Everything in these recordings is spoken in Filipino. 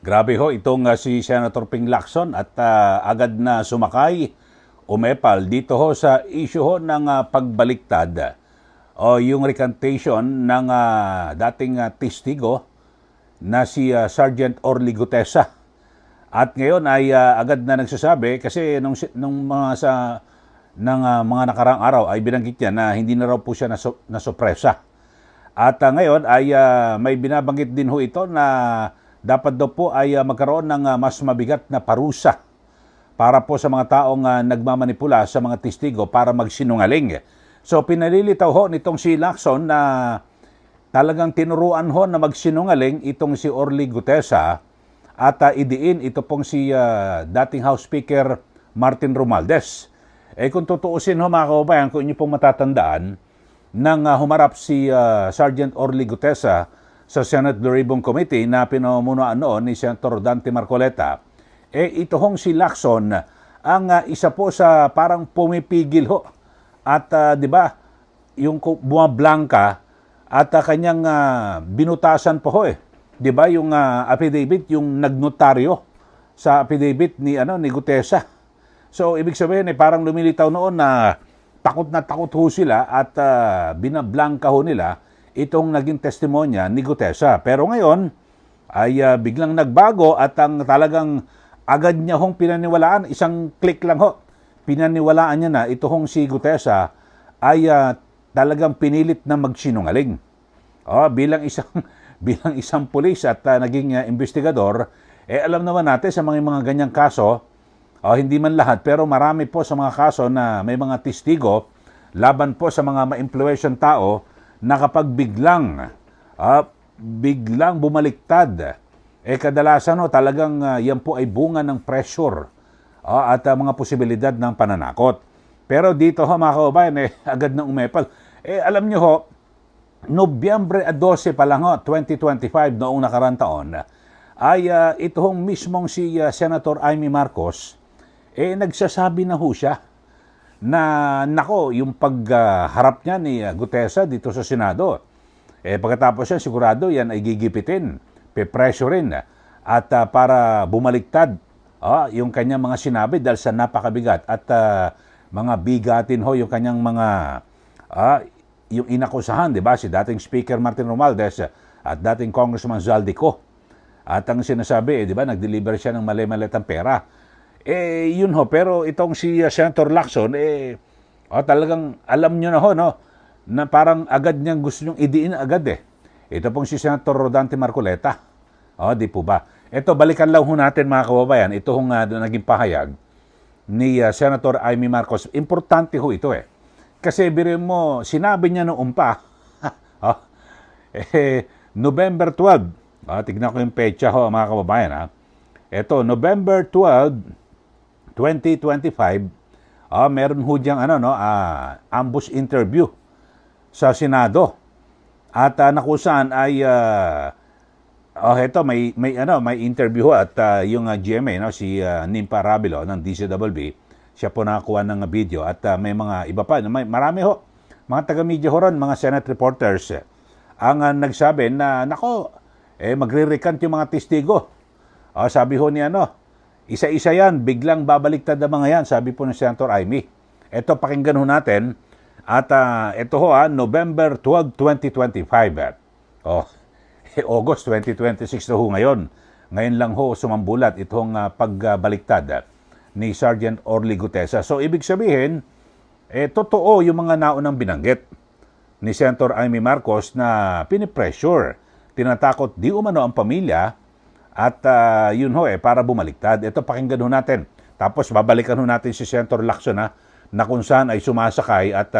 Grabe ho itong si Senator Ping Lacson at agad na sumakay, umepal dito ho sa issue ho ng pagbaliktad o yung recantation ng dating testigo na si Sergeant Orly Gutesa. At ngayon ay agad na nagsasabi kasi nung mga nakarang araw ay binanggit niya na hindi na raw po siya nasupresa. At ngayon ay may binabanggit din ho ito na dapat daw po ay magkaroon ng mas mabigat na parusa para po sa mga taong nagmamanipula sa mga testigo para magsinungaling. So pinalilitaw ho nitong si Lacson na talagang tinuruan ho na magsinungaling itong si Orly Gutesa at idiin ito pong si dating House Speaker Martin Romualdez. Kung tutuusin ho mga kababayan, kung inyo pong matatandaan, nang humarap si Sergeant Orly Gutesa sa Senate Blue Ribbon Committee na pinamumunuan noon ni Senator Dante Marcoleta, ito hong si Lacson ang isa po sa parang pumipigil ho. At di ba, yung bumablangka at kanyang binutasan po ho Di ba yung affidavit, yung nagnotaryo sa affidavit ni Gutesa. So ibig sabihin parang lumilitaw noon na takot ho sila at binablangka ho nila itong naging testimonya ni Gutesa. Pero ngayon ay biglang nagbago at ang talagang agad niya hong pinaniwalaan, isang click lang ho, pinaniwalaan niya na ito hong si Gutesa ay talagang pinilit na magsinungaling. Bilang isang pulis at naging investigador, alam naman natin sa mga ganyang kaso, hindi man lahat, pero marami po sa mga kaso na may mga testigo laban po sa mga ma-impluensyang tao na kapag biglang bumaliktad, kadalasan talagang yan po ay bunga ng pressure at mga posibilidad ng pananakot. Pero dito mga kababayan, agad na umepal. Alam nyo ho, Nobyembre 12 pa lang 2025 noong nakarang taon, ay ito hong mismong si Senator Amy Marcos, nagsasabi na ho siya na nako, yung pagharap niya ni Gutesa dito sa Senado, pagkatapos yan sigurado yan ay gigipitin, pe-pressurein at para bumaliktad yung kanyang mga sinabi dahil sa napakabigat at mga bigatin ho yung kanyang mga yung inakusahan, di ba, si dating Speaker Martin Romualdez at dating Congressman Zaldico. At ang sinasabi, di ba, nag-deliver siya ng mali-malitang pera. Yun ho, pero itong si Senator Lacson, talagang alam nyo na ho, no, na parang agad niyang gusto niyong idiin agad Ito pong si Senator Dante Marcoleta. Di po ba? Ito, balikan lang ho natin mga kababayan, ito hong naging pahayag ni Senator Amy Marcos. Importante ho ito Kasi birin mo, sinabi niya noong pa, November 12, tignan ko yung pecha ho mga kababayan Ito, November 12, 2025, meron ho diyang ambush interview sa Senado. At nakusaan ay may interview at yung GMA si Nimpa Rabilo ng DCWB, siya po nakakuha ng video at may mga iba pa, marami ho, mga taga-media ho ron, mga Senate reporters ang nagsabi na nako, magre-recant yung mga testigo. Sabi ho ni isa-isa yan, biglang babaliktad ang mga yan, sabi po ni Senator Amy. Ito, pakinggan ho natin. At ito ho, November 12, 2025. August 2026 na ho ngayon. Ngayon lang ho sumambulat itong pagbaliktad ni Sergeant Orly Gutesa. So, ibig sabihin, totoo yung mga naunang binanggit ni Senator Amy Marcos na pinipressure, tinatakot di umano ang pamilya at yun ho para bumaliktad. Ito, pakinggan ho natin. Tapos babalikan ho natin si Senator Lacson na kung saan ay sumasakay at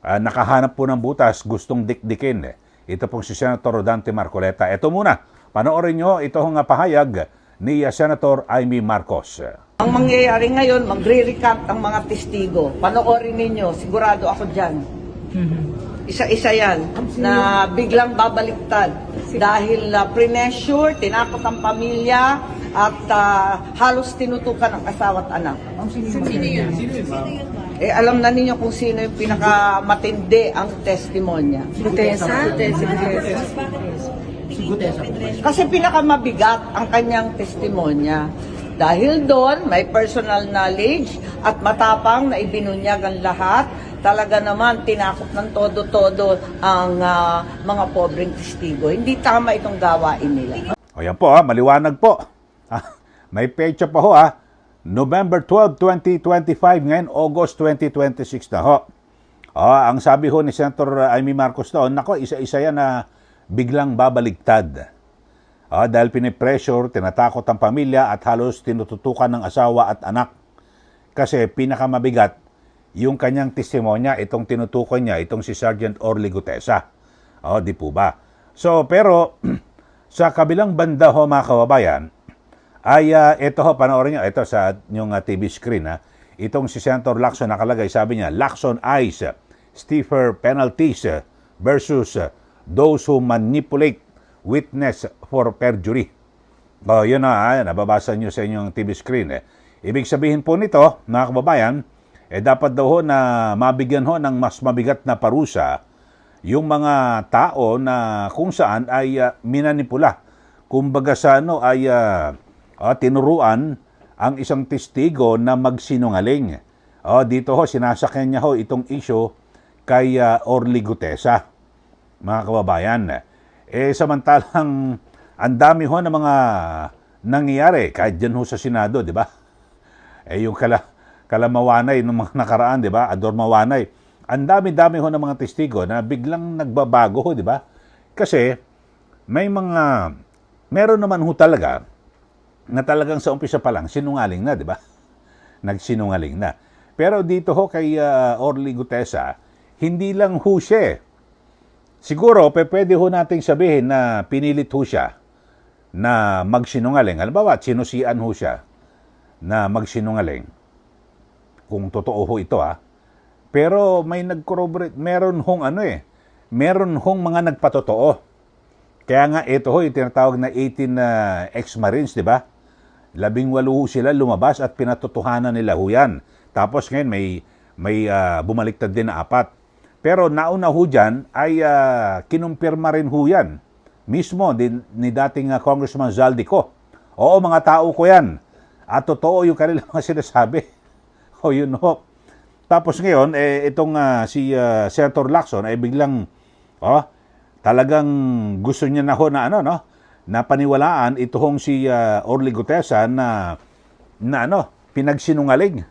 nakahanap po ng butas, gustong dikdikin. Ito pong si Senator Dante Marcoleta. Ito muna, panoorin nyo ito hong pahayag ni Senator Amy Marcos. Ang mangyayari ngayon, magre-recant ang mga testigo. Panoorin ninyo, sigurado ako dyan. Isa-isa yan na biglang babaliktad dahil premature, tinakot ang pamilya at halos tinutukan ang asawa at anak. Sino yun? Alam na ninyo kung sino yung pinakamatindi ang testimonya. Gutesa? Gutesa. Kasi pinakamabigat ang kanyang testimonya. Dahil doon, may personal knowledge at matapang na ibinunyag ang lahat. Talaga naman, tinakot ng todo-todo ang mga pobreng testigo. Hindi tama itong gawain nila. O yan po, maliwanag po. May pecha pa ho, November 12, 2025, ngayon August 2026 na ho. Ang sabi ho ni Senator Amy Marcos doon, nako, isa-isa yan na biglang babaligtad. Dahil pinipressure, tinatakot ang pamilya at halos tinututukan ng asawa at anak. Kasi pinakamabigat, yung kanyang testimonya, itong tinutukoy niya, itong si Sergeant Orly Gutesa. Di po ba? So, pero sa kabilang banda ho, mga kababayan, ay ito ho, panoorin nyo, ito sa yung TV screen, itong si Senator Lacson nakalagay, sabi niya, Lacson eyes stiffer penalties versus those who manipulate witness for perjury. Yun na, nababasa nyo sa inyong TV screen. Ibig sabihin po nito, mga kababayan, dapat daw ho na mabigyan ho ng mas mabigat na parusa yung mga tao na kung saan ay minanipula. Kumbaga sa ay tinuruan ang isang testigo na magsinungaling. Dito ho, sinasakyan niya ho itong issue kay Orly Gutesa, mga kababayan. Samantalang ang dami ho na mga nangyayari kahit dyan ho sa Senado, di ba? Yung kalamawanay ng mga nakaraan, di ba? Ador Mawanay. Ang dami-dami ho ng mga testigo na biglang nagbabago ho, di ba? Kasi meron naman ho talaga na talagang sa umpisa pa lang sinungaling na, di ba? Nagsinungaling na. Pero dito ho kay Orly Gutesa, hindi lang ho siya. Siguro, pwede ho nating sabihin na pinilit ho siya na magsinungaling. Halimbawa, sinusian ho siya na magsinungaling. Kung totoo ho ito, Pero may nag-corroborate, meron hong mga nagpatotoo. Kaya nga, ito ho, yung tinatawag na 18 ex-Marines, di ba? 18 ho sila lumabas at pinatotohanan nila ho yan. Tapos ngayon, may bumaliktad din na 4. Pero nauna ho dyan ay kinumpirma rin ho yan. Mismo ni dating Congressman Zaldico. Oo, mga tao ko yan. At totoo yung kanilang mga sinasabi. Yun ho. Tapos ngayon, itong si Senator Lacson ay biglang talagang gusto niya na ho na na paniwalaan ito hong si Orly Gutesa na pinagsinungaling.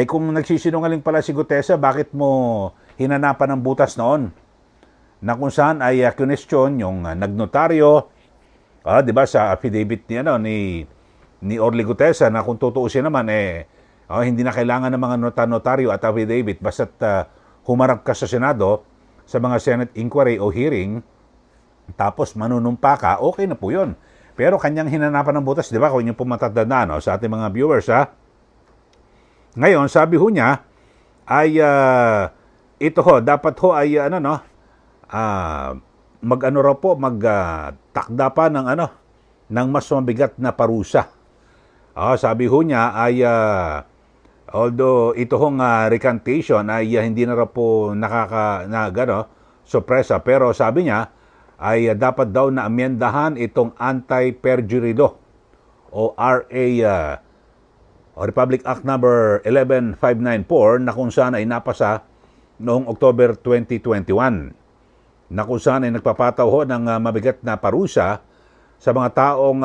Kung nagsisinungaling pala si Gutesa, bakit mo hinanapan ng butas noon? Na kung saan ay question yung nagnotaryo, di ba, sa affidavit ni Orly Gutesa na kung tutuusin naman, hindi na kailangan ng mga notaryo at affidavit basta't humarap ka sa Senado sa mga Senate inquiry o hearing, tapos manunumpa ka, okay na po yun. Pero kanyang hinanapan ng butas, di ba, kung inyo po matatandaan sa ating mga viewers, Ngayon, sabi ho niya, ay ito ho, dapat ho ay magtakda pa ng mas mabigat na parusa. Sabi ho niya ay although ito hong recantation ay hindi na raw po sorpresa, pero sabi niya ay dapat daw na amyendahan itong anti-perjury law o RA Republic Act number 11594 na kung saan ay napasa noong October 2021 na kung saan ay nagpapataw ho ng mabigat na parusa sa mga taong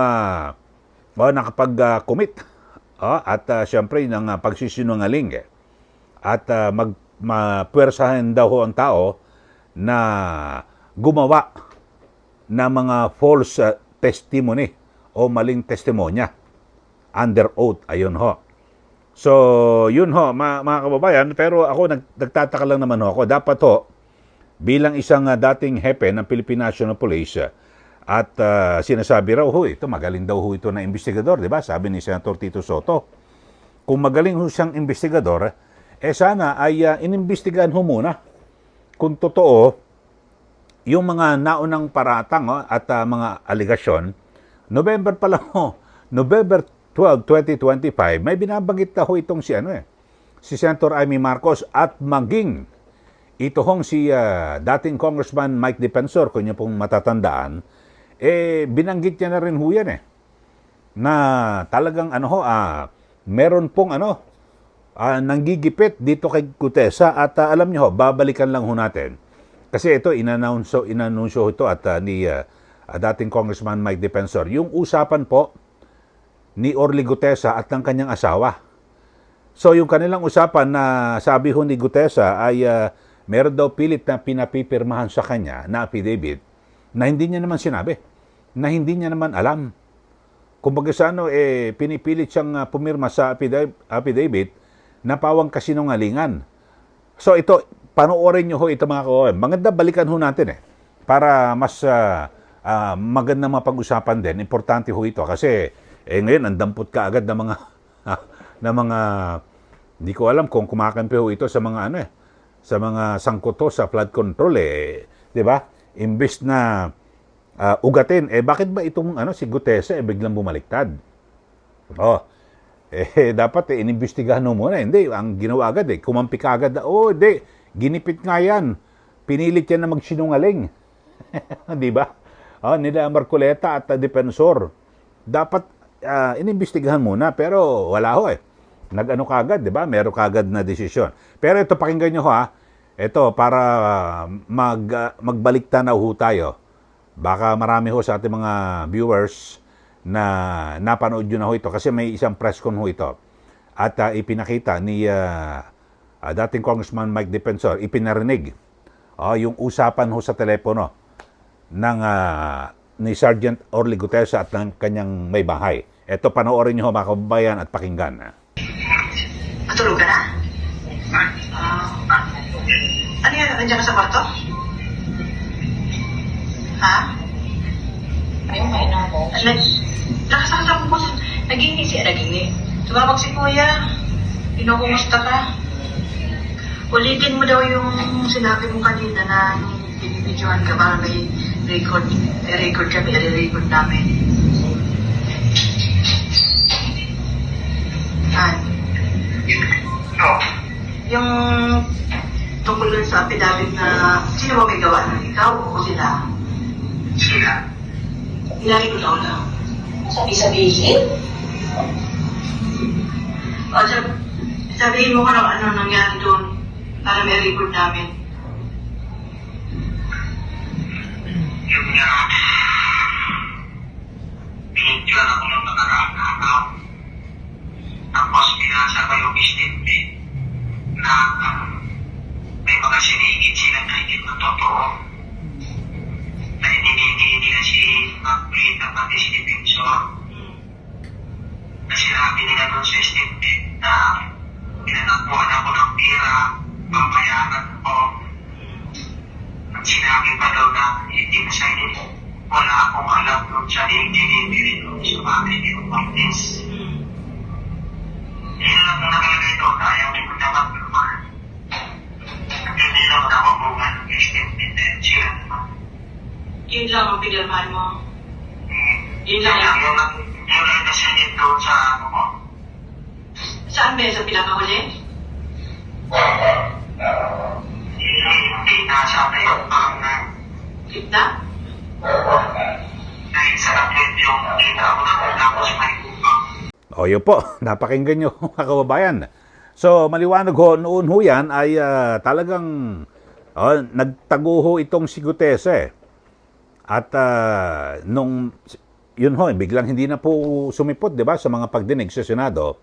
nakapag-commit at siyempre ng pagsisinungaling at mapuwersahan daw ho ang tao na gumawa ng mga false testimony o maling testimonya under oath, ayun ho. So, yun ho, mga kababayan, pero ako nagtataka lang naman ho ako, dapat ho, bilang isang dating hepe ng Philippine National Police, at sinasabi raw ho, ito magaling daw ho ito na investigador, di ba? Sabi ni Senator Tito Soto. Kung magaling ho siyang investigador, sana ay inimbestigahan ho muna kung totoo yung mga naunang paratang at mga aligasyon. November pa lang ho, November 12, 2025, may binabanggit na ho itong si Senator Amy Marcos at maging ito hong si dating Congressman Mike Defensor, kung niyo pong matatandaan, binanggit niya na rin ho yan na talagang meron pong nanggigipit dito kay Gutesa at alam niyo ho, babalikan lang ho natin. Kasi ito, inanunsyo ito at ni dating Congressman Mike Defensor, yung usapan po ni Orly Gutesa at ng kanyang asawa. So yung kanilang usapan na sabi ho ni Gutesa ay meron daw pilit na pinapipirmahan sa kanya na affidavit na hindi niya naman sinabi, na hindi niya naman alam. Kumbaga sa pinipilit siyang pumirma sa affidavit na pawang kasinungalingan. So ito, panoorin nyo ho ito mga kawan. Maganda balikan ho natin para mas maganda mapag-usapan din. Importante ho ito kasi ngayon ang dampot ka agad ng mga hindi ko alam kung kumakampi ho ito sa mga sa mga sangkuto sa flood control 'di ba? Imbes na ugatin, bakit ba itong si Gutesa biglang bumaliktad? Dapat inimbestigahan mo muna. Hindi, ang ginawa agad kumampi ka agad. Hindi, ginipit nga yan. Pinilit yan na magsinungaling. Di ba? Nila Marcoleta at Defensor. Dapat inimbestigahan muna, pero wala ho Nag-ano kagad, di ba? Meron kagad na desisyon. Pero ito, pakinggan nyo ho Ito, para magbalikta na ho tayo. Baka marami ho sa ating mga viewers na napanood nyo na ho ito kasi may isang press con ho ito. At ipinakita ni dating Congressman Mike Defensor, ipinarinig yung usapan ho sa telepono ng ni Sergeant Orly Gutesa at ng kanyang may bahay. Ito, panoorin nyo ho mga kababayan at pakinggan. Matulog ka na? Ano yan? Nandiyan ka sa kwarto? Ha? Ayaw may na ako. Nakasaksak mo po. Nagingi siya, nagingi. Tumawag si Kuya. Pinukumusta ka. Ulitin mo daw yung sinabi mo kanina na binibidyohan ka para may record. May record kami, i-record namin. Yung tungkol dun sa affidavit na sino ba may gawa na? Ikaw o sila? Sila. Ilari ko daw lang. Sabi-sabihin? O, sabihin mo kung ano nangyari doon para may record namin. Yung binigyan ako ng nakaraan araw. Tapos binasa ko yung statement na may mga sinigit silang na hindi ko totoo. Na hindi na si Maclean na pati si Defensor. Na sinabi nila doon sa statement na pinanakuhan ako ng pira, pamayanan ko. At sinabi pa daw na hindi na sa inyo. Wala akong alam doon sa delivery doon sa bakit yung practice. Yun lang ang nakalagay doon na ayaw ko dapat naman. Hindi lang nakabungan ng statement na sila naman. Yun lang ang pinirmahan mo. Yun Yun lang lang yan. yung nakasinit doon sa ano mo. Saan ba yan? Sa pinakahuli? Hindi nasa yung pang Gitna? dahil sa kapit yung kita ko na tapos may upang. O yun po, napakinggan nyo mga kababayan. So maliwanag ho, noon ho yan ay talagang nagtago ho itong si Gutesa At nung yun ho, biglang hindi na po sumipot, 'di ba, sa mga pagdinig sa Senado.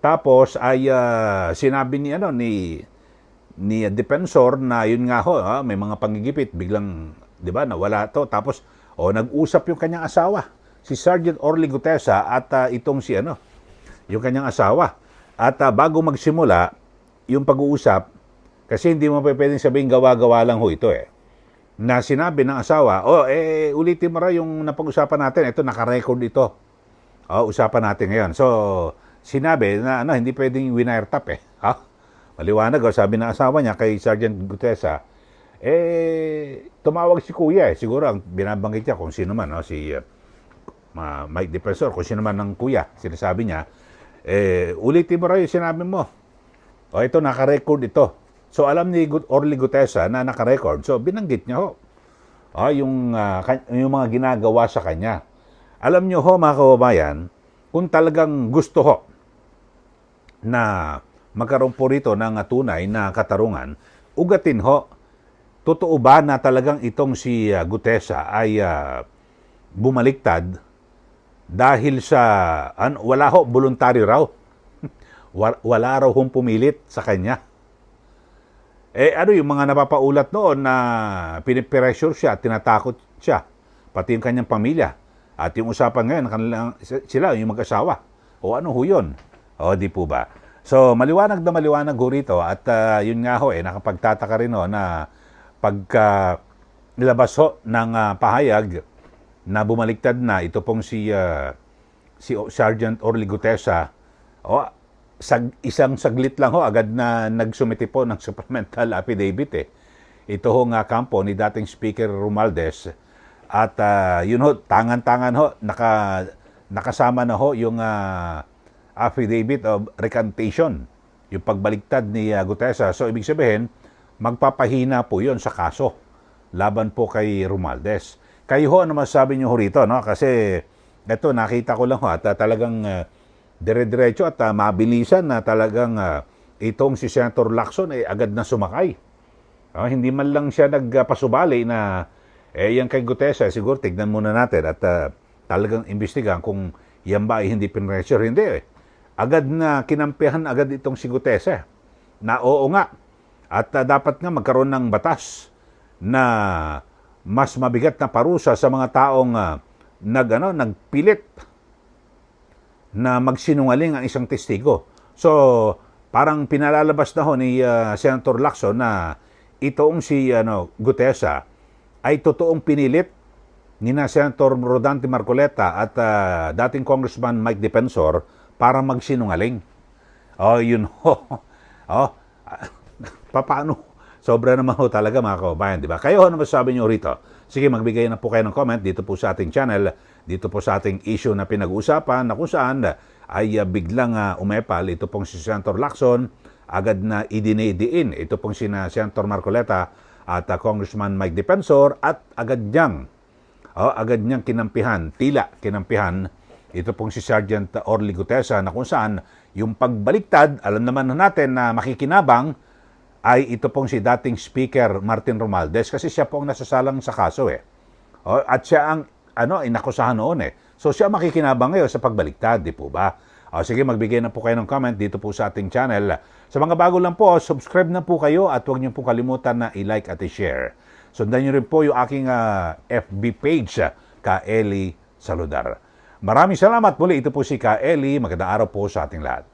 Tapos ay sinabi ni Defensor na yun nga ho, may mga panggigipit, biglang 'di ba, nawala to. Tapos nag-usap yung kanyang asawa, si Sergeant Orly Gutesa at itong yung kanyang asawa. At bago magsimula yung pag-uusap, kasi hindi mo pwedeng sabihin gawa-gawa lang ho ito na sinabi ng asawa, ulitin mo ra yung napag-usapan natin. Ito, naka-record ito. Usapan natin ngayon. So, sinabi na hindi pwedeng winirtap Maliwanag, sabi ng asawa niya kay Sergeant Gutesa, tumawag si Kuya Siguro ang binabanggit niya kung sino man, si Mike Defensor, kung sino man ng Kuya. Sinasabi niya, ulitin mo ra yung sinabi mo. Ito, naka-record ito. So, alam ni Orly Gutesa na naka-record. So, binanggit niya ho. yung mga ginagawa sa kanya. Alam nyo ho, mga kababayan, kung talagang gusto ho na magkaroon po rito ng tunay na katarungan, ugatin ho, totoo ba na talagang itong si Gutesa ay bumaliktad dahil sa, wala ho, voluntaryo raw. Wala raw hong pumilit sa kanya. Yung mga napapaulat noon na pinipressure siya, tinatakot siya, pati yung kanyang pamilya. At yung usapan ngayon, sila, yung mag-asawa. O ano ho yun? O di po ba? So, maliwanag na maliwanag ho rito. At yun nga ho, nakapagtataka rin ho na pagka nilabas ho ng pahayag na bumaliktad na ito pong si Sergeant Orly Gutesa, isang saglit lang ho, agad na nagsumiti po ng supplemental affidavit. Ito ho nga kampo ni dating Speaker Romualdez. At yun ho, tangan-tangan ho, nakasama na ho yung affidavit of recantation, yung pagbaliktad ni Gutesa. So, ibig sabihin, magpapahina po yun sa kaso laban po kay Romualdez. Kayo ho, ano masasabi nyo ho rito? No? Kasi, ito, nakita ko lang ho, at talagang dire-diretso at mabilisan na talagang itong si Senator Lacson ay agad na sumakay. Hindi man lang siya nagpasubali na yan kay Gutesa, siguro tignan muna natin at talagang imbestigahan kung yan ba ay hindi pinressure. Hindi. Agad na kinampihan agad itong si Gutesa na oo nga at dapat nga magkaroon ng batas na mas mabigat na parusa sa mga taong nagpilit na magsinungaling ang isang testigo. So, parang pinalalabas na ho ni Senator Lacson na itong si Gutesa ay totoong pinilit ni na Senator Rodante Marcoleta at dating Congressman Mike Defensor para magsinungaling. Yun ho. Paano? Sobra naman ho talaga, mga kababayan, di ba? Kayo, ano masasabi nyo rito? Sige, magbigay na po kayo ng comment dito po sa ating channel, dito po sa ating issue na pinag-uusapan na kung saan ay biglang umepal ito pong si Senator Lacson, agad na idinidiin ito pong si Senator Marcoleta at Congressman Mike Defensor at agad niyang kinampihan, tila kinampihan ito pong si Sergeant Orly Gutesa na kung saan yung pagbaliktad, alam naman natin na makikinabang ay ito pong si dating Speaker Martin Romualdez kasi siya po ang nasasalang sa kaso at siya ang inakusahan noon So siya makikinabang ngayon sa pagbaliktad, di po ba? Sige, magbigay na po kayo ng comment dito po sa ating channel. Sa mga bago lang po, subscribe na po kayo at huwag niyo po kalimutan na i-like at i-share. Sundan niyo rin po yung aking FB page, Ka Eli Saludar. Maraming salamat muli. Ito po si Ka Eli. Magandang araw po sa ating lahat.